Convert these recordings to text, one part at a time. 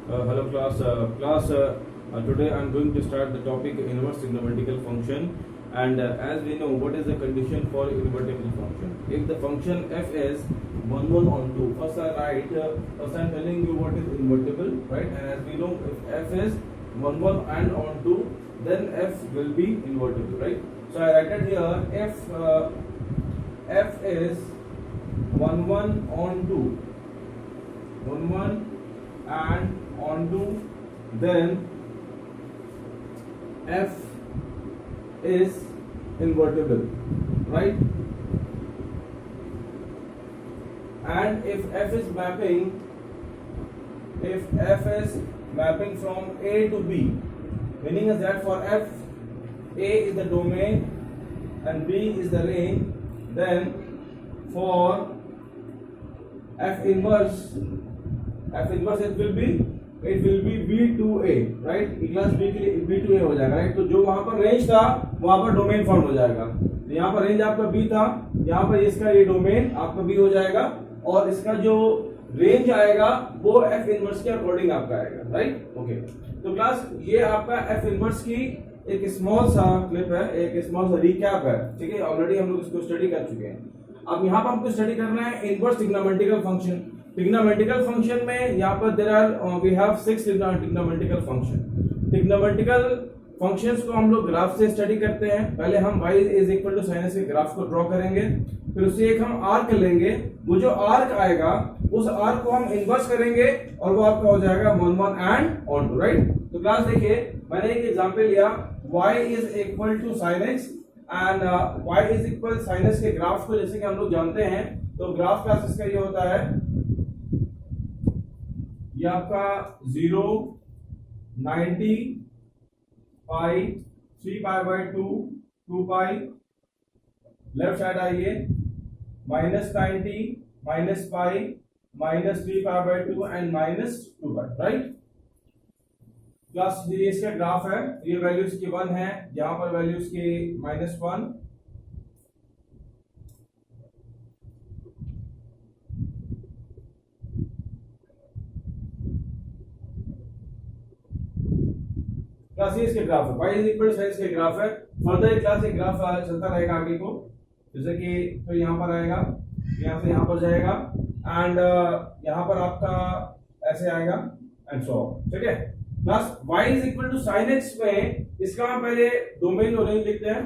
Hello class. Today I am going to start the topic inverse trigonometrical function, and as we know what is the condition for invertible function. If the function f is 1 1 on 2, first I am telling you what is invertible, right? And as we know, if f is 1 1 and on 2, then f will be invertible, right? So I write it here, if f is 1 1 on 2, 1 1 and onto, then f is invertible, right? And if f is mapping from A to B, meaning is that for f, A is the domain and B is the range, then for f inverse it will be B2A, right? Class B के लिए B2A हो जाएगा, right? तो जो वहां पर range था वहां पर डोमेन फॉर्म हो जाएगा। तो यहाँ पर रेंज आपका B था, यहाँ पर इसका ये डोमेन आपका B हो जाएगा, और इसका जो रेंज आएगा वो f इनवर्स के अकॉर्डिंग आपका आएगा, राइट? ओके, तो क्लास ये आपका f इनवर्स की एक स्मॉल सा क्लिप है, एक स्मॉल सा रिकैप है, ठीक है? ऑलरेडी हम लोग इसको स्टडी कर चुके हैं। अब यहाँ पर हमको स्टडी करना है inverse trigonometrical function. Trigonometrical function में यहाँ पर there are we have 6 trigonometrical function. Trigonometrical functions को हम लोग ग्राफ से स्टडी करते हैं। पहले हम y is equal to sin के ग्राफ को ड्रॉ करेंगे, फिर उससे एक हम आर्क लेंगे, वो जो आर्क आएगा उस आर्क को हम इन्वर्स करेंगे और वो आपका हो जाएगा 1 1 एंड ऑन टू, राइट? तो क्लास देखिए, मैंने एक एग्जांपल लिया, y is equal to sin x and y is equal sin x के ग्राफ को जैसे कि हम लोग जानते हैं, तो ग्राफ क्लास इसका ये होता है, ये आपका 0 90 पाई 3 pi by 2 2 pi, left side आइए -90 minus pi -3 pi by 2 and -2 pi, right? Plus ये इसका ग्राफ है, ये वैल्यू इसकी 1 है, यहां पर वैल्यू इसकी -1, क्लास ये इसके ग्राफ है, y is equal to sin के ग्राफ है। फर्दर क्लास एक ग्राफ चलता रहेगा आगे को, जैसे कि फिर यहाँ पर आएगा, यहाँ से यहाँ पर जाएगा, एंड यहाँ पर आपका ऐसे आएगा एंड सो ऑन, ठीक है? Plus y is equal to sin x में इसका हम पहले डोमेन और रेंज लिखते हैं।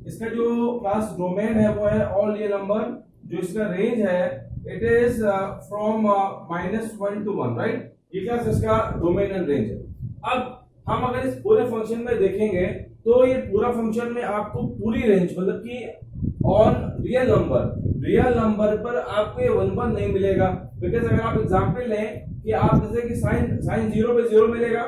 इसका जो क्लास डोमेन है वो है ऑल रियल नंबर, जो इसका रेंज है it is from -1 to 1, right? ये क्लास इसका डोमेन एंड रेंज है। अब हम अगर इस पूरे फंक्शन में देखेंगे तो ये पूरा फंक्शन में आपको पूरी रेंज, मतलब कि ऑन रियल नंबर पर आपको ये 1 1 नहीं मिलेगा, बिकॉज अगर आप एग्जांपल लें कि आप जैसे कि साइन 0 पे 0 मिलेगा,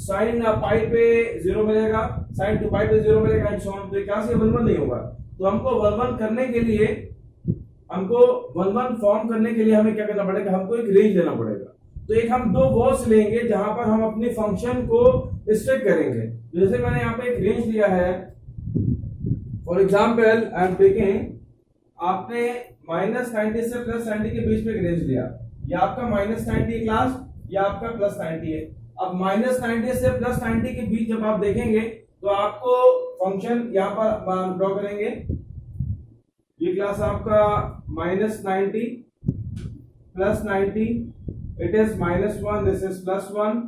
साइन पाई पे 0 मिलेगा, साइन 2 पाई पे 0 मिलेगा एंड सो ऑन, तो क्या से 1 1 नहीं होगा। तो हमको 1 1 करने के लिए, हमको 1 1 फॉर्म करने के लिए हमें क्या करना पड़ेगा, हमको एक रेंज लेना पड़ेगा। तो एक हम दो वर्ड्स लेंगे जहां पर हम अपने फंक्शन को स्ट्रिक करेंगे। जैसे मैंने यहाँ पे एक रेंज लिया है, for example I am taking, आपने -90 से +90 के बीच में एक रेंज लिया, या आपका -90 क्लास या आपका +90 है। अब -90 से +90 के बीच जब आप देखेंगे तो आपको फंक्शन यहाँ पर ड्रॉ करेंगे, ये क्लास आपका -90 +90, इट इज -1, दिस इज +1।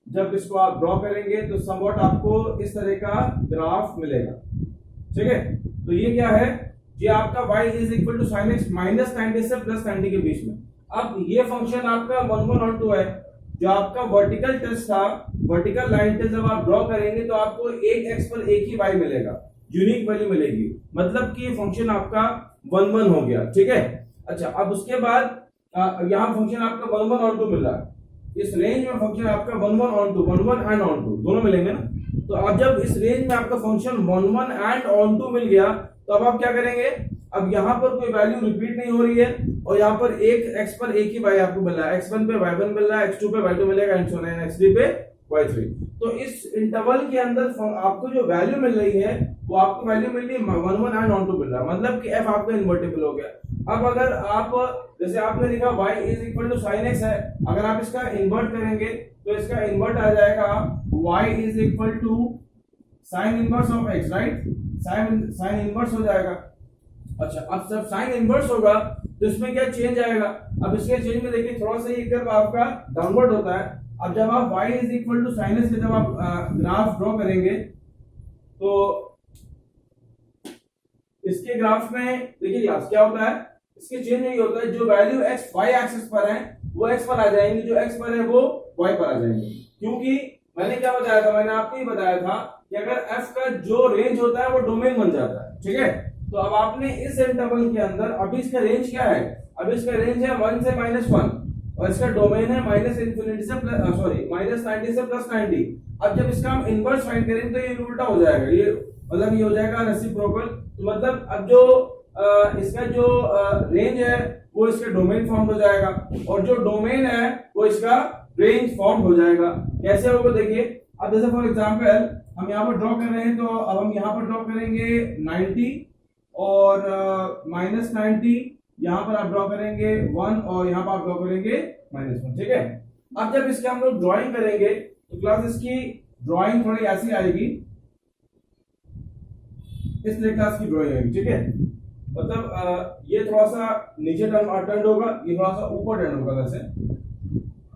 जब इसको आप ड्रॉ करेंगे तो समवॉट आपको इस तरह का ग्राफ मिलेगा, ठीक है? तो ये क्या है, ये आपका y is equal to sin x -90 से +90 के बीच में। अब ये फंक्शन आपका 1 1 और 2 है, जो आपका वर्टिकल टेस्ट था, वर्टिकल लाइन टेस्ट जब आप ड्रॉ करेंगे तो आपको एक x पर एक ही y मिलेगा, यूनिक वैल्यू मिलेगी, मतलब कि ये फंक्शन आपका 1 1 हो गया, ठीक है? अच्छा, अब उसके बाद यहाँ फंक्शन आपका 1 1 और 2 मिल रहा है, इस रेंज में फंक्शन आपका 1 1 और 2, 1 1 एंड ऑन 2 दोनों मिलेंगे ना। तो अब जब इस रेंज में आपका फंक्शन 1 1 एंड ऑन 2 मिल गया, तो अब आप क्या करेंगे, अब यहाँ पर कोई वैल्यू रिपीट नहीं हो रही है, और यहाँ पर एक x पर एक ही y आपको मिल रहा है, x1 पे y1 मिल रहा है, x2 पे y2 मिलेगा एंड सो ऑन, x3 पे y3। तो इस इंटरवल के अंदर आपको जो वैल्यू मिल रही है वो आपको वैल्यू मिल रही है 1 1 एंड ऑन 2 मिल रहा है, मतलब कि f आपका इन्वर्टिबल हो गया। अब अगर आप जैसे आपने लिखा y is equal to sine x है, अगर आप इसका इन्वर्ट करेंगे तो इसका इन्वर्ट आ जाएगा y is equal to sine inverse of x, right? Sine inverse हो जाएगा। अच्छा, अब जब साइन इनवर्स होगा तो इसमें क्या चेंज आएगा? अब इसके चेंज में देखिए थोड़ा सा ये कर्व आपका डाउनवर्ड होता है। अब जब आप y is equal to sine x के जब आप ग्राफ ड्रॉ करेंगे तो इसके ग्राफ में देखिए क्लास क्या होता है, इसके चेंज में ये होता है जो वैल्यू x y एक्सिस पर है वो x पर आ जाएंगी, जो x पर है वो y पर आ जाएंगे। क्योंकि मैंने क्या बताया था, मैंने आपको ही बताया था कि अगर f का जो रेंज होता है वो डोमेन बन जाता है, ठीक है? तो अब आपने इस इंटरवल के अंदर अभी इसका रेंज क्या है, अभी इसका रेंज है 1 से -1 और इसका डोमेन है -∞ से -90 से +90। अब जब इसका हम इनवर्स फाइंड करेंगे तो ये उल्टा हो जाएगा, ये मतलब ये हो जाएगा रेसिप्रोकल। तो मतलब अब जो इसका जो रेंज है वो इसका डोमेन फॉर्म हो जाएगा और जो डोमेन है वो इसका रेंज फॉर्म हो जाएगा। कैसे होगा देखिए, अब जैसे फॉर एग्जांपल हम यहाँ पर ड्रॉ कर रहे हैं, तो अब हम यहाँ पर ड्रॉ करेंगे 90 और -90, यहाँ पर आप ड्रॉ करेंगे 1 और यहाँ पर आप ड्रॉ करेंगे -1, ठीक है? अब जब इसके हम लोग ड्राइंग करेंगे तो क्लास इसकी ड्राइंग थोड़ी ऐसी आएगी, इस तरह क्लास की ड्राइंग आएगी, ठीक है? मतलब ये थोड़ा सा नीचे टर्न होगा, ये थोड़ा सा ऊपर टर्न होगा वैसे,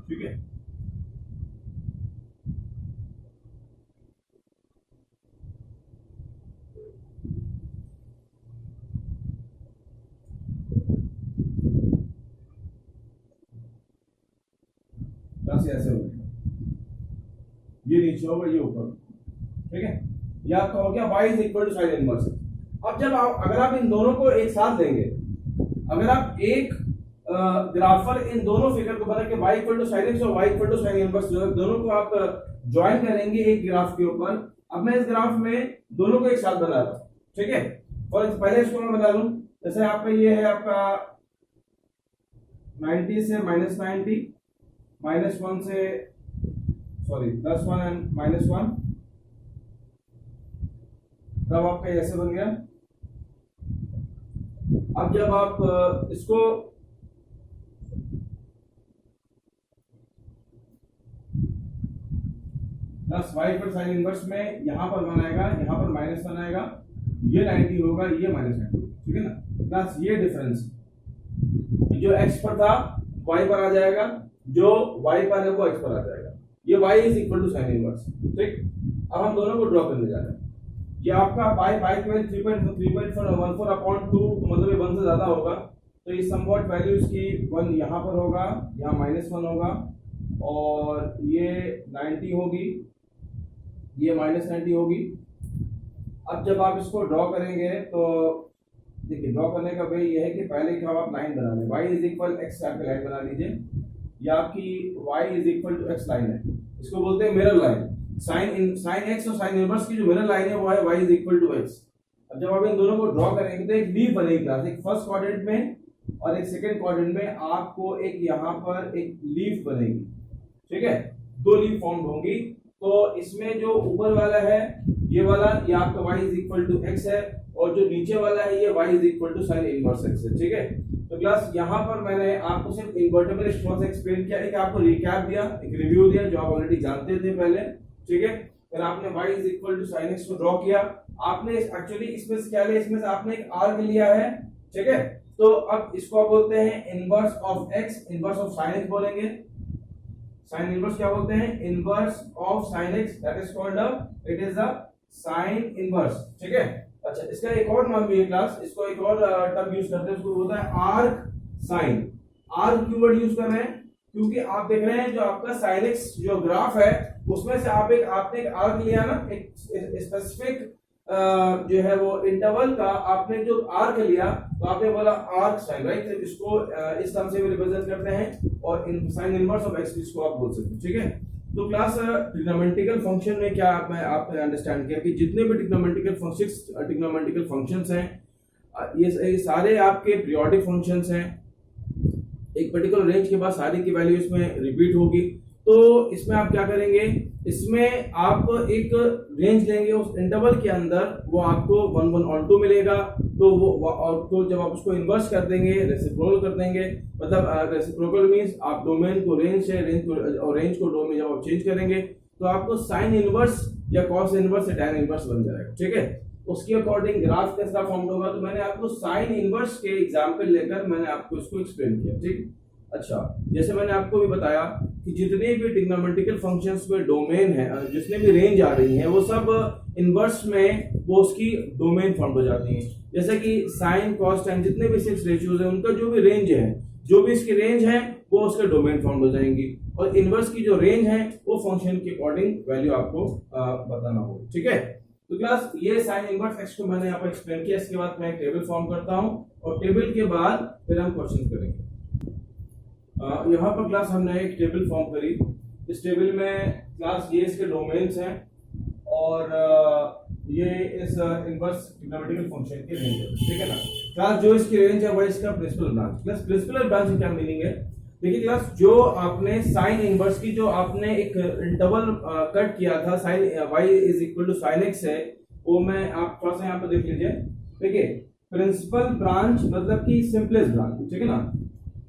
ठीक है? ऐसे होगा, ये नीचे होगा ये ऊपर, ठीक है? या तो हो गया y is equal to sine inverse. अब जब आप अगर आप इन दोनों को एक साथ लेंगे, अगर आप एक ग्राफर इन दोनों फिगर को बना के y equal to sine x और y equal to sine inverse दोनों को आप ज्वाइन करेंगे एक ग्राफ के ऊपर। अब मैं इस ग्राफ में दोनों को एक साथ बना रहा हूं, ठीक है? और पहले इसको मैं बता दूं, जैसे आपका ये है आपका 90 से -90, -1 से +1 एंड -1, तब आपका ऐसे बन गया। अब जब आप इसको प्लस y पर साइन इनवर्स में यहां पर बनाएगा, यहां पर -1 आएगा, ये 90 होगा, ये -90, ठीक है ना? प्लस ये डिफरेंस जो x पर था y पर आ जाएगा, जो y पर है वो x पर आ जाएगा, ये y is equal to sine inverse, ठीक? अब हम दोनों को ड्रॉ करने जा रहे हैं। ये आपका पाई की वैल्यू 3.14/2, मतलब ये 1 से ज्यादा होगा, तो ये समवॉट वैल्यू इसकी 1 यहाँ पर होगा, यहाँ -1 होगा और ये 90 होगी, ये -90 होगी। अब जब आप इसको ड्रॉ करेंगे तो देखिए ड्रॉ करने का वे ये है कि पहले क्या आप लाइन बना लें, y इज इक्वल x आपकी लाइन बना लीजिए, ये आपकी y is equal to x line है, इसको बोलते हैं मिरर लाइन। साइन x और साइन इनवर्स की जो मिरर लाइन है वो है y is equal to x। अब जब आप इन दोनों को ड्रॉ करेंगे तो एक लीफ बनेगी क्लास, एक फर्स्ट क्वाड्रेंट में और एक सेकंड क्वाड्रेंट में आपको एक यहाँ पर एक लीफ बनेगी, ठीक है? 2 लीफ फॉर्म होंगी। तो इसमें जो ऊपर वाला है ये वाला, ये आपका y is equal to x है और जो नीचे वाला है ये y is equal to sine inverse x है, ठीक है? तो क्लास यहाँ पर मैंने आपको सिर्फ इन्वर्टिबल एक्सपोनेंशियल एक्सप्लेन किया, एक आपको रिकैप दिया, एक रिव्यू दिया जो आप ऑलरेडी जानते थे पहले, ठीक है? फिर आपने y is equal to sine x को ड्रॉ किया, आपने एक्चुअली इसमें से क्या लिया, इसमें से आपने एक आर्क लिया है, ठीक है? तो अब इसको आप बोलते हैं inverse of x, inverse of sine x बोलेंगे। साइन इनवर्स क्या बोलते हैं? Inverse of sine x, that is called it is a sign inverse, ठीक है? अच्छा, इसका एक और नाम भी है क्लास, इसको एक और टर्म यूज करते हैं, उसको बोलता है आर्क साइन। आर्क क्यों वर्ड यूज कर रहे हैं? क्योंकि आप देख रहे हैं जो आपका साइन x जो ग्राफ है उसमें से आपने एक आर्क लिया ना, एक स्पेसिफिक जो है वो इंटरवल का आपने जो आर्क लिया तो आपने बोला आर्क साइन, राइट? तो इसको इस टर्म से रिप्रेजेंट करते हैं और साइन इनवर्स ऑफ x इसको आप बोल सकते हैं, ठीक है? तो क्लास ट्रिग्नोमेट्रिकल फंक्शन में क्या आपने अंडरस्टैंड किया कि जितने भी ट्रिग्नोमेट्रिकल फंक्शंस हैं ये सारे आपके पीरियोडिक फंक्शंस हैं, एक पर्टिकुलर रेंज के बाद सारी की वैल्यू इसमें रिपीट होगी। तो इसमें आप क्या करेंगे, इसमें आप एक रेंज लेंगे, उस इंटरवल के अंदर वो आपको 1 1 और 2 मिलेगा। तो वो और तो जब आप उसको इन्वर्स कर देंगे, रेसिप्रोकल कर देंगे, मतलब रेसिप्रोकल मींस आप डोमेन को रेंज से रेंज को डोमेन जब आप चेंज करेंगे तो आपको साइन इनवर्स या कॉस इनवर्स या टैन इनवर्स बन जाएगा। ठीक है, उसके अकॉर्डिंग ग्राफ कैसा फॉर्म होगा, तो मैंने आपको साइन इनवर्स के एग्जांपल लेकर मैंने आपको इसको एक्सप्लेन किया। ठीक, अच्छा, जैसे मैंने आपको भी बताया कि जितने भी ट्रिग्नोमेट्रिकल फंक्शंस में डोमेन है, जितने भी रेंज आ रही है, वो सब इनवर्स में वो उसकी डोमेन फॉर्म हो जाती है। जैसे कि साइन कॉस टैन जितने भी 6 रेशियोज है, उनका जो भी रेंज है, जो भी इसकी रेंज है वो उसके डोमेन फॉर्म हो जाएंगी, और इनवर्स की जो रेंज है वो फंक्शन के अकॉर्डिंग वैल्यू आपको बताना होगा। ठीक है, तो क्लास ये साइन इनवर्स एक्स को मैंने यहाँ पर एक्सप्लेन किया। इसके बाद मैं एक टेबल फॉर्म करता हूँ और टेबल के बाद फिर हम क्वेश्चन करेंगे। यहाँ पर क्लास हमने एक टेबल फॉर्म करी। इस टेबल में क्लास ये इसके डोमेन्स हैं और ये इस इनवर्स ट्रिग्नोमेट्रिकल फंक्शन की रेंज है। ठीक है ना क्लास, जो इसकी रेंज है वो इसका principal branch. Class principal branch क्या मीनिंग है, देखिए क्लास, जो आपने साइन इनवर्स की जो आपने एक इंटरवल कट किया था, sine y is equal to sine x है, वो मैं आप थोड़ा सा यहाँ पे देख लीजिए। देखिए प्रिंसिपल ब्रांच मतलब कि सिंपलेस्ट ब्रांच। ठीक है ना,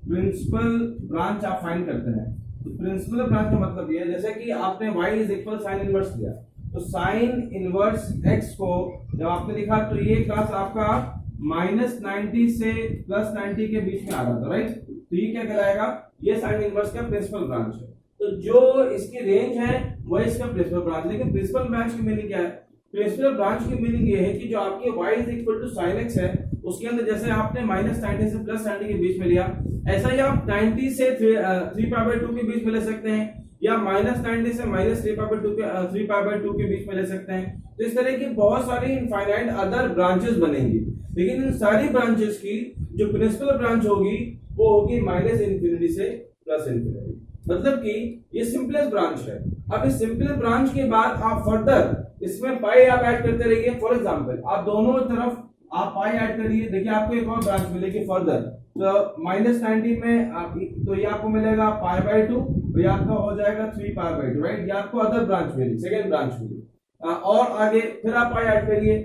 प्रिंसिपल ब्रांच आप फाइंड करते हैं, तो प्रिंसिपल ब्रांच का मतलब ये है, जैसे कि आपने y is equal sine inverse लिया, तो साइन इनवर्स x को जब आपने लिखा तो ये क्लास आपका -90 से +90 के बीच में आ रहा था, राइट। तो ये क्या कहलाएगा, ये साइन इनवर्स का प्रिंसिपल ब्रांच है। तो जो इसकी रेंज है वो इसका प्रिंसिपल ब्रांच। लेकिन प्रिंसिपल ब्रांच की मीनिंग क्या है, प्रिंसिपल ब्रांच की मीनिंग ये है कि जो आपके y is equal to sine x है, उसके अंदर जैसे आपने -90 से +90 के बीच में लिया, ऐसा ही आप 90 से 3π/2 के बीच में ले सकते हैं, या -90 से -3π/2 के बीच में ले सकते हैं। तो इस तरह की बहुत सारी इनफाइनाइट अदर ब्रांचेस बनेंगी, लेकिन इन सारी ब्रांचेस की जो प्रिंसिपल ब्रांच होगी वो होगी -∞ से +∞। मतलब कि ये सिंपलेस्ट ब्रांच है। अब इस सिंपल ब्रांच के बाद आप फर्दर इसमें पाई आप ऐड करते रहिए। फॉर एग्जांपल आप दोनों तरफ आप पाई ऐड करिए, देखिए आपको एक और ब्रांच मिलेगी फर्दर, तो -90 में आप, तो ये आपको मिलेगा π/2, तो ये आपका हो जाएगा 3π/2, राइट। ये आपको अदर ब्रांच मिली, सेकेंड ब्रांच मिली। और आगे फिर आप पाई ऐड करिए,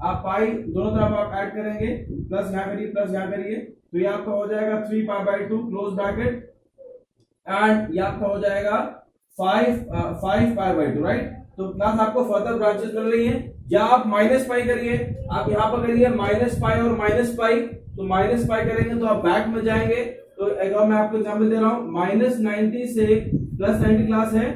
आप पाई दोनों तरफ आप ऐड करेंगे, प्लस यहाँ करिए प्लस यहाँ करिए, तो ये आपका हो जाएगा 3π/2 क्लोज ब्रैकेट, एंड ये आपका हो जाएगा 5π/2, राइट। तो क्लास आपको फर्दर ब्रांचेस मिल रही हैं, या आप -π करिए, आप यहाँ पर करिए -π और -π, तो -π करेंगे तो आप बैक में जाएंगे। तो एक और मैं आपको एग्जांपल दे रहा हूँ, -90 से +90 क्लास है।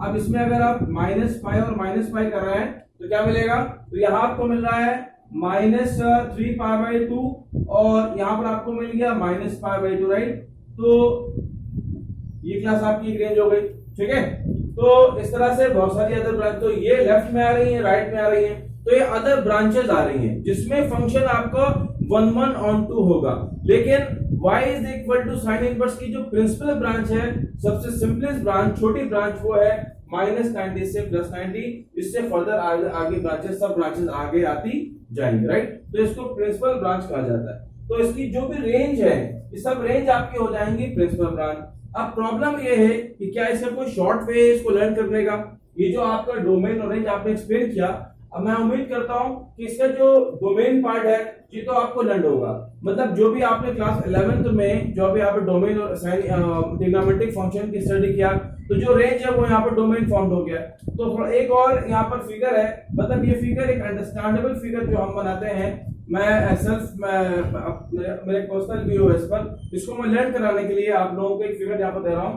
अब इसमें अगर आप -π और -π कर रहे हैं तो क्या मिलेगा, तो यहाँ आपको मिल रहा है -3π/2 और यहाँ पर आपको मिल गया -π/2, राइट। तो ये क्लास आपकी एक रेंज हो गई। ठीक है, तो इस तरह से बहुत सारी अदर ब्रांच, तो ये लेफ्ट में आ रही है, राइट में आ रही है, तो ये अदर ब्रांचेस आ रही हैं जिसमें फंक्शन आपको 1 1 on 2 होगा। लेकिन y is equal to sine inverse की जो प्रिंसिपल ब्रांच है, सबसे सिंपलेस्ट ब्रांच, छोटी ब्रांच, वो है -90 से +90। इससे फर्दर आगे ब्रांचेस, सब ब्रांचेस आगे आती जाएंगे, राइट। तो इसको प्रिंसिपल ब्रांच कहा जाता है। तो इसकी जो भी रेंज है, ये सब रेंज आपकी हो जाएंगी प्रिंसिपल ब्रांच। अब प्रॉब्लम ये है कि क्या इसका कोई शॉर्ट वे है इसको लर्न करने का। ये जो आपका डोमेन और रेंज आपने एक्सप्लेन किया, अब मैं उम्मीद करता हूं कि इसका जो डोमेन पार्ट है ये तो आपको लर्न होगा। मतलब जो भी आपने क्लास 11th में जो भी आप डोमेन और ट्रिग्नोमेट्रिक फंक्शन की स्टडी किया, तो जो रेंज है वो यहाँ पर डोमेन फॉर्म हो गया। तो एक और यहाँ पर फिगर है, मतलब ये फिगर एक अंडरस्टैंडेबल फिगर जो हम बनाते हैं, मैं सेल्फ मेरे पर्सनल व्यू है इस पर, इसको मैं लर्न कराने के लिए आप लोगों को एक फिगर यहाँ पर दे रहा हूँ।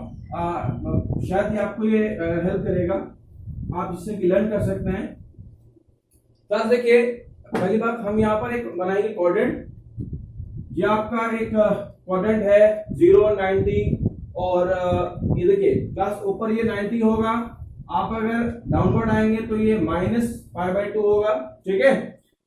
शायद ये आपको ये हेल्प करेगा, आप इससे लर्न कर सकते हैं। तो देखिए पहली बात, हम यहाँ पर एक बनाएंगे क्वाड्रेंट। ये आपका एक क्वाड्रेंट है 0 90, और ये देखिए क्लास ऊपर ये 90 होगा, आप अगर डाउनवर्ड आएंगे तो ये -π/2 होगा। ठीक है,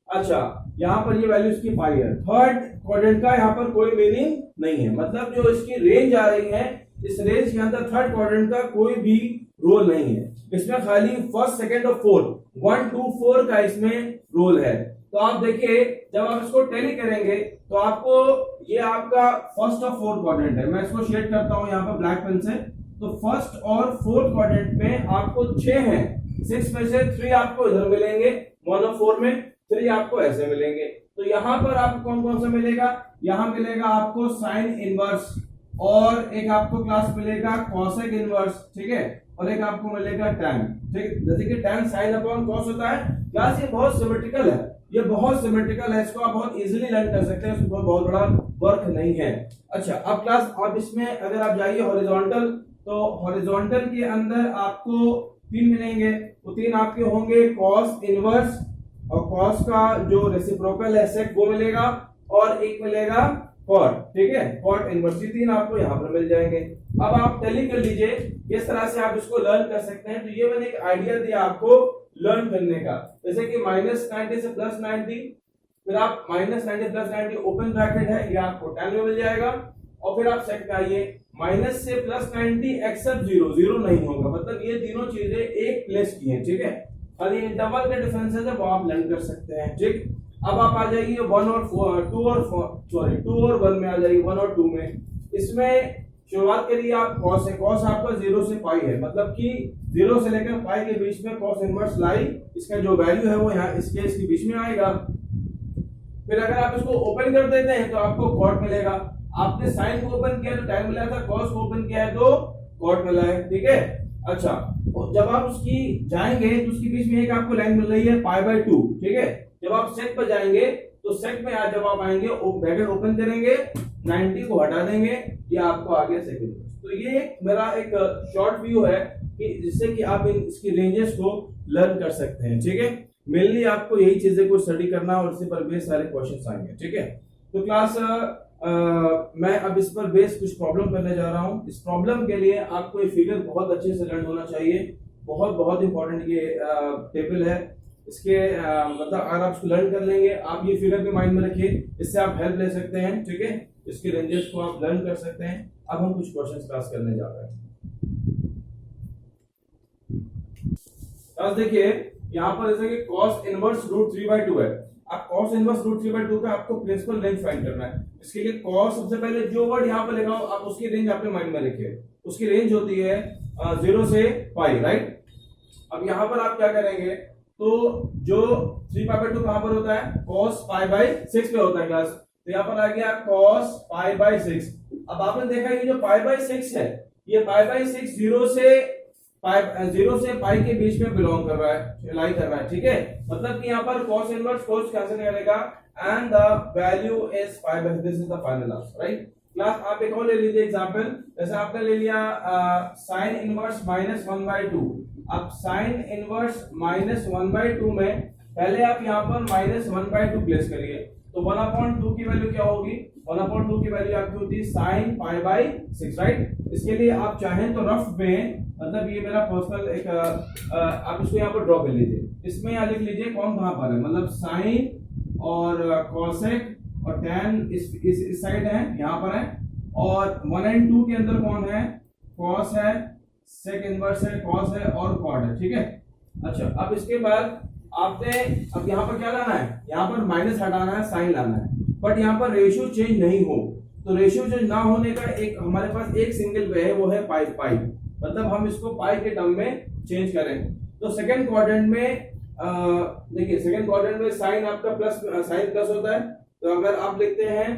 अच्छा यहाँ पर ये वैल्यू इसकी पाई है। थर्ड क्वाड्रेंट का यहाँ पर कोई मीनिंग नहीं है, मतलब जो इसकी रेंज आ रही है, इस रेंज के अंदर थर्ड क्वाड्रेंट का कोई भी रोल नहीं है। इसमें खाली फर्स्ट, सेकंड और फोर्थ, 1 2 4 का इसमें रोल है। तो आप देखिए जब आप इसको टैली करेंगे तो आपको ये आपका फर्स्ट और फोर्थ क्वाड्रेंट है। मैं इसको शेड करता हूं यहाँ पर ब्लैक पेन से, तो फर्स्ट और फोर्थ क्वाड्रेंट में आपको 6 हैं, 6 में से 3 आपको इधर मिलेंगे, 1 और 4 में 3 आपको ऐसे मिलेंगे। तो यहां पर आपको कौन कौन सा मिलेगा, यहां मिलेगा आपको साइन इनवर्स, और एक आपको क्लास मिलेगा कॉसेक इनवर्स, ठीक है, और एक आपको मिलेगा tan, ठीक। जैसे कि tan sin अपॉन cos होता है क्लास, ये बहुत सिमेट्रिकल है, ये बहुत सिमेट्रिकल है, इसको आप बहुत इजीली लर्न कर सकते हैं, इसको बहुत बड़ा वर्क नहीं है। अच्छा, अब क्लास आप इसमें अगर आप जाइए हॉरिजॉन्टल, तो हॉरिजॉन्टल के अंदर आपको 3 मिलेंगे, तो 3 आपके होंगे cos इनवर्स, और cos का जो रेसिप्रोकल है sec वो मिलेगा, और एक मिलेगा cot, ठीक है, cot इनवर्स, 3 आपको यहाँ पर मिल जाएंगे। अब आप टैली कर लीजिए किस तरह से आप इसको लर्न कर सकते हैं। तो ये मैंने एक आइडिया दिया आपको लर्न करने का, जैसे कि -90 से +90, फिर आप -90 +90 ओपन ब्रैकेट है, ये आपको 10 में मिल जाएगा, और फिर आप सेट आइए माइनस से +90 एक्सेप्ट 0, 0 नहीं होगा, मतलब ये तीनों चीजें एक प्लेस की हैं, ठीक है, खाली डबल के डिफरेंसेस है वो आप लर्न कर सकते हैं, ठीक। अब आप आ जाइए 1 और 2 और 1 में आ जाइए, 1 और 2 में। इसमें शुरुआत करिए आप cos से, cos आपका 0 से पाई है, मतलब कि 0 से लेकर पाई के बीच में cos इनवर्स लाई, इसका जो वैल्यू है वो यहाँ इसके बीच में आएगा। फिर अगर आप इसको ओपन कर देते हैं तो आपको cot मिलेगा, आपने साइन को ओपन किया तो tan मिला था, cos को ओपन किया है तो cot मिला है, ठीक है। अच्छा, जब आप उसकी जाएंगे तो उसके बीच में एक आपको लाइन मिल रही है π/2, ठीक है। जब आप सेक पर जाएंगे तो सेक में जब आप आएंगे ब्रैकेट ओपन करेंगे, 90 को हटा देंगे, ये आपको आ गया सेकंड। तो ये मेरा एक शॉर्ट व्यू है कि जिससे कि आप इसकी रेंजेस को लर्न कर सकते हैं, ठीक है। मेनली आपको यही चीजें को स्टडी करना और इसी पर बेस सारे क्वेश्चंस आएंगे, ठीक है। तो क्लास मैं अब इस पर बेस कुछ प्रॉब्लम करने जा रहा हूं। इस प्रॉब्लम के लिए आपको ये फिगर बहुत अच्छे से लर्न होना चाहिए, बहुत इंपॉर्टेंट ये टेबल है। इसके मतलब अगर आप इसको लर्न कर लेंगे, आप ये फिगर भी माइंड में रखिए, इससे आप हेल्प ले सकते हैं, ठीक है। इसके रेंजेस को आप लर्न कर सकते हैं। अब हम कुछ क्वेश्चंस क्लास करने जा रहे हैं। अब देखिए यहाँ पर जैसे कि cos इनवर्स √3/2 है। अब cos इनवर्स √3/2 का आपको प्रिंसिपल रेंज फाइंड करना है। इसके लिए cos, सबसे पहले जो वर्ड यहाँ पर लिखा हो आप उसकी रेंज अपने माइंड में रखिए। उसकी रेंज होती है 0 से पाई, राइट। अब यहाँ पर आप क्या करेंगे, तो जो 3π/2 कहां पर होता है, cos π/6 पे होता है क्लास। तो यहाँ पर आ गया cos π/6। अब आपने देखा ये जो π/6 है, ये π/6 0 से पाई के बीच में बिलोंग कर रहा है, लाई कर रहा है, ठीक है। मतलब कि यहाँ पर cos इनवर्स cos कैंसिल करेगा and the value is π/6, this is the final answer, right. Class आप एक और ले लीजिए एग्जांपल, जैसे आपने ले लिया sin इनवर्स -1/2। अब sin इनवर्स -1/2 में पहले आप यहाँ पर -1/2 प्लेस करिए, तो 1/2 की वैल्यू क्या होगी, 1/2 की वैल्यू आपकी होती है sin π/6, राइट। इसके लिए आप चाहें तो रफ में, मतलब ये मेरा पर्सनल एक आप इसको यहाँ पर ड्रॉ कर लीजिए। इसमें यहाँ लिख लीजिए कौन कहां पर है, मतलब साइन और कॉसेक और tan इस साइड है, यहाँ पर है, और 1 और 2 के अंदर कौन है, cos है, sec इनवर्स है, cos है और cot है, ठीक है। अच्छा, अब इसके बाद आपने अब यहाँ पर क्या लाना है, यहाँ पर माइनस हटाना है, साइन लाना है, बट यहाँ पर रेशियो चेंज नहीं हो। तो रेशियो चेंज ना होने का एक हमारे पास एक सिंगल वे है, वो है पाई, मतलब हम इसको पाई के टर्म में चेंज करें। तो सेकंड क्वाड्रेंट में देखिए, सेकंड क्वाड्रेंट में साइन आपका साइन प्लस होता है। तो अगर आप लिखते हैं,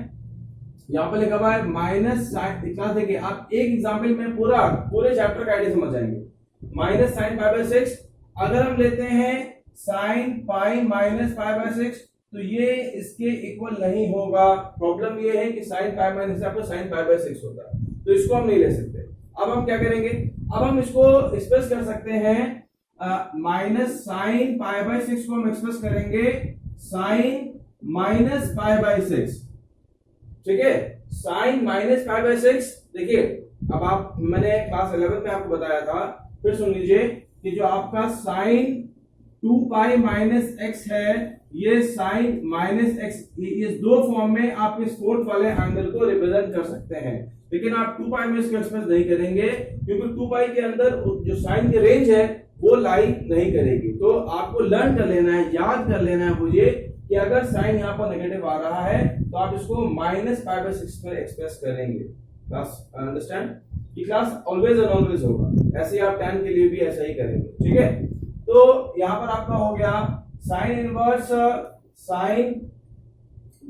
यहाँ पर लिखा हुआ है माइनस साइन, क्लास देखिए आप एक एग्जाम्पल में पूरे चैप्टर का आइडिया समझ जाएंगे। -sin π/6 अगर हम लेते हैं sin पाई -π/6, तो ये इसके इक्वल नहीं होगा। प्रॉब्लम ये है कि sin π - आपको sin π/6 होता है, तो इसको हम नहीं ले सकते। अब हम क्या करेंगे, अब हम इसको एक्सप्रेस कर सकते हैं, -sin π/6 को हम एक्सप्रेस करेंगे sin -π/6, ठीक है। sin -π/6, देखिए अब आप, मैंने क्लास 11 में आपको बताया था, फिर सुन लीजिए कि जो आपका sin 2π - x है, ये sin -x, इस दो फॉर्म में आप इस फोर्थ वाले एंगल को रिप्रेजेंट कर सकते हैं। लेकिन आप 2π में इसको एक्सप्रेस नहीं करेंगे, क्योंकि 2π के अंदर जो साइन की रेंज है वो लाई नहीं करेगी। तो आपको लर्न कर लेना है, याद कर लेना है मुझे, कि अगर साइन यहाँ पर नेगेटिव आ रहा है तो आप इसको -π/6 पर एक्सप्रेस करेंगे। बस अंडरस्टैंड। ये क्लास ऑलवेज एंड ऑलवेज होगा। ऐसे ही आप tan के लिए भी ऐसा ही करेंगे, ठीक है। तो यहां पर आपका हो गया sine inverse sine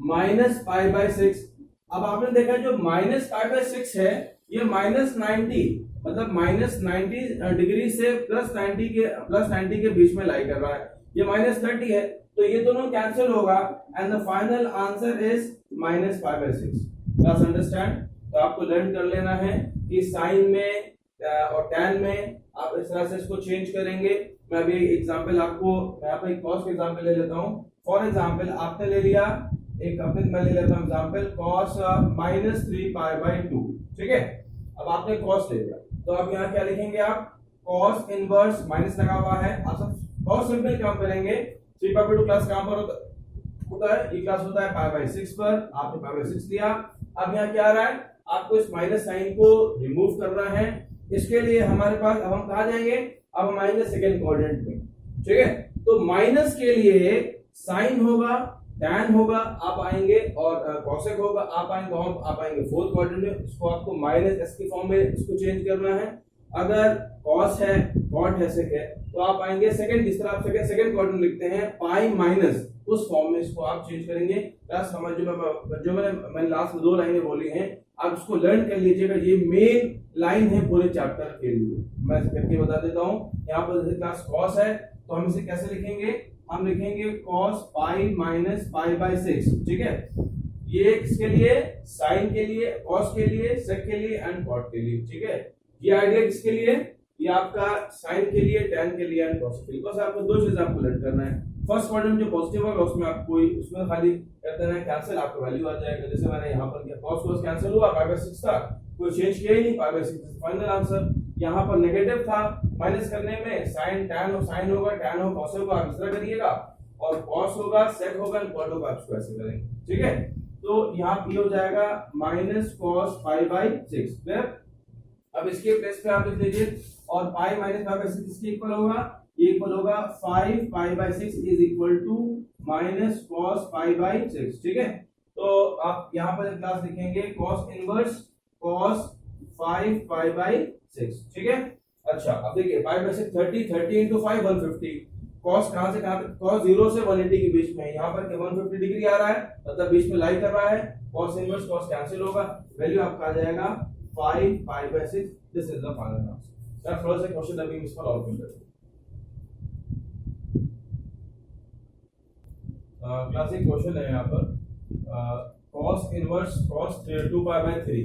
minus pi by 6। अब आपने देखा जो माइनस पाई बाय 6 है ये माइनस 90 मतलब माइनस 90 डिग्री से प्लस 90 के बीच में लाई कर रहा है। ये माइनस 30 है तो ये दोनों कैंसिल होगा and the final answer is minus pi by 6। Class understand? तो आपको लर्न कर लेना है कि साइन में और टैन में आप इस तरह से इसको चेंज करेंगे। मैं अभी एग्जांपल आपको मैं यहाँ पे एक कॉस का एग्जांपल ले लेता हूँ। फॉर एग्जांपल आपने ले लिया एक अपने मैं ले लेता हूँ example cos minus 3 pi by 2, ठीक है। अब आपने कॉस ले लिया तो अब यहाँ क्या लिखेंगे आप कॉस इनवर्स माइनस लगा हुआ है। आप सब बहुत सिंपल काम करेंगे। 3 पाई बाय 2 क्लास कहां पर होता है? ये क्लास होता है पाई बाय 6 पर। आपने पाई बाय 6 लिया। अब यहाँ क्या आ रहा है आपको इस माइनस साइन को रिमूव करना है। इसके लिए हमारे पास अब हम कहा जाएंगे अब हम आएंगे सेकंड क्वाड्रेंट में, ठीक है। तो माइनस के लिए साइन होगा टैन होगा आप आएंगे और कॉसेक होगा आप आएंगे फोर्थ क्वाड्रेंट में। इसको आपको माइनस एस के फॉर्म में इसको चेंज करना है। अगर कॉस है कॉट है सेक है तो आप आएंगे सेकंड, जिस तरह आप सेकंड क्वाड्रेंट लिखते हैं पाई माइनस उस फॉर्म में इसको आप चेंज करेंगे। प्लस समझ जो मैंने लास्ट में 2 लाइनें बोली हैं आप इसको लर्न कर लीजिएगा। ये मेन लाइन है पूरे चैप्टर के लिए। मैं करके बता देता हूँ। यहाँ पर जैसे क्लास कॉस है तो हम इसे कैसे लिखेंगे? हम लिखेंगे cos pi minus pi by 6, ठीक है। ये किसके लिए? साइन के लिए, cos के लिए, sec के लिए एंड cot के लिए, ठीक है। ये आइडिया किसके लिए? ये आपका साइन के लिए, tan के लिए एंड cos के लिए। बस आपको 2 चीज आपको लर्न करना है। फर्स्ट क्वाड्रेंट जो पॉजिटिव होगा उसमें आप कोई उसमें खाली कर देना है कैंसिल, आपका वैल्यू आ जाएगा। जैसे मैंने यहाँ पर किया cos कैंसिल हुआ, पाई बाय 6 था, कोई चेंज किया ही नहीं, पाई बाय 6 फाइनल आंसर। यहाँ पर नेगेटिव था माइनस करने में साइन टैन और साइन होगा टैन और cos होगा, आप इस तरह करिएगा और cos होगा sec होगा cot होगा, आप इसको ऐसे करेंगे, ठीक है। तो यहाँ पे हो जाएगा माइनस cos पाई बाय 6। फिर अब इसके प्लेस पे आप लिख लीजिए और पाई माइनस पाई बाय 6 किसके इक्वल होगा? ये इक्वल होगा 5 pi by 6 is equal to minus cos pi by 6, ठीक है। तो आप यहाँ पर क्लास लिखेंगे cos inverse cos 5 pi by 6, ठीक है। अच्छा अब देखिए पाई बाय 6 30 into 5 150। cos कहां से कहां तक? cos 0 से 180 के बीच में। यहाँ पर 150 डिग्री आ रहा है मतलब बीच में लाई कर रहा है। cos इनवर्स cos कैंसिल होगा, वैल्यू आपका आ जाएगा 5 pi by 6। This is the final answer. That's first question अभी इस पर और कर क्लासिक क्वेश्चन है यहाँ पर cos inverse cos 2 pi by 3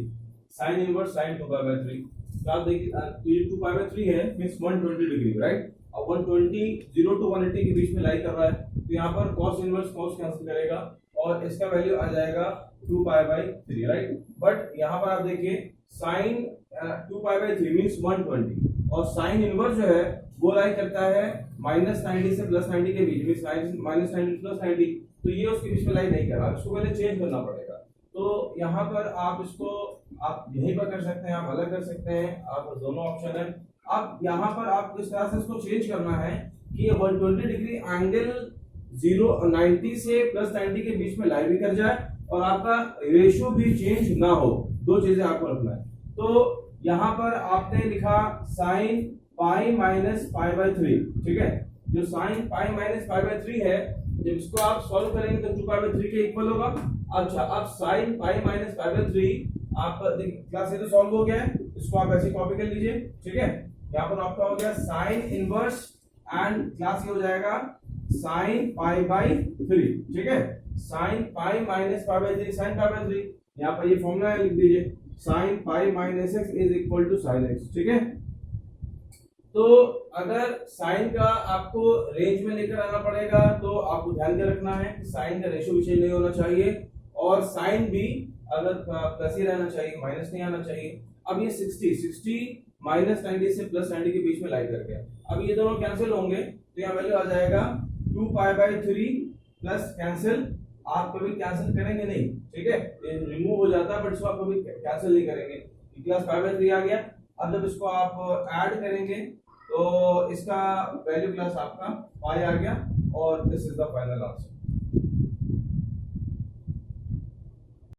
sin inverse sin 2 pi by 3। तो आप देखिए ये 2 पाई बाय 3 है मींस 120 डिग्री, राइट। अब 120 0 टू 180 के बीच में लाई कर रहा है तो यहाँ पर cos इनवर्स cos कैंसिल करेगा और इसका वैल्यू आ जाएगा 2 पाई बाय 3, राइट। बट यहाँ पर आप देखिए sin 2 पाई बाय 3 मींस 120 और sin इनवर्स जो है वो लाई करता है माइनस 90 से प्लस 90 के बीच में, माइनस 90 प्लस 90। तो ये उसके बीच में लाई नहीं कर रहा, इसको पहले चेंज करना पड़ेगा। तो यहाँ पर आप इसको आप यहीं पर कर सकते हैं, आप अलग कर सकते हैं, आप दोनों ऑप्शन है। अब यहाँ पर आप इस तरह से इसको चेंज करना है कि ये 120 डिग्री एंगल 90 से प्लस 90 के बीच में लाई भी कर जाए और आपका रेशियो भी चेंज ना हो। 2 चीजें आपको रखना है। तो यहाँ पर आपने लिखा sign pi minus pi by 3, ठीक है। जो sign pi minus pi by 3 है जब इसको आप सॉल्व करेंगे तो 2 पाई बाय 3 के इक्वल होगा। अच्छा अब sign pi minus pi by 3 आप क्लास ये तो सॉल्व हो गया है, इसको आप ऐसे कॉपी कर लीजिए, ठीक है। यहाँ पर आपका हो गया साइन इनवर्स एंड क्लास ये हो जाएगा साइन पाई बाय 3, ठीक है। Sine pi minus pi by 3 sine pi by 3। यहाँ पर ये फॉर्मूला लिख दीजिए sine pi minus x is equal to sine x, ठीक है। तो अगर साइन का आपको रेंज में लेकर आना पड़ेगा तो आपको ध्यान में रखना है कि साइन का रेशियो विषय नहीं होना चाहिए और साइन भी अगर प्लस ही रहना चाहिए, माइनस नहीं आना चाहिए। अब ये 60 माइनस 90 से प्लस 90 के बीच में लाई कर गया। अब ये दोनों कैंसिल होंगे तो यहाँ वैल्यू आ जाएगा 2 पाई बाय 3 प्लस कैंसिल। आप कभी कैंसिल करेंगे नहीं, ठीक है, रिमूव हो जाता है बट इसको आप कभी कैंसिल नहीं करेंगे। प्लस पाई बाय 3 आ गया। अब जब इसको आप ऐड करेंगे तो इसका वैल्यू प्लस आपका पाई आ गया और this is the final answer.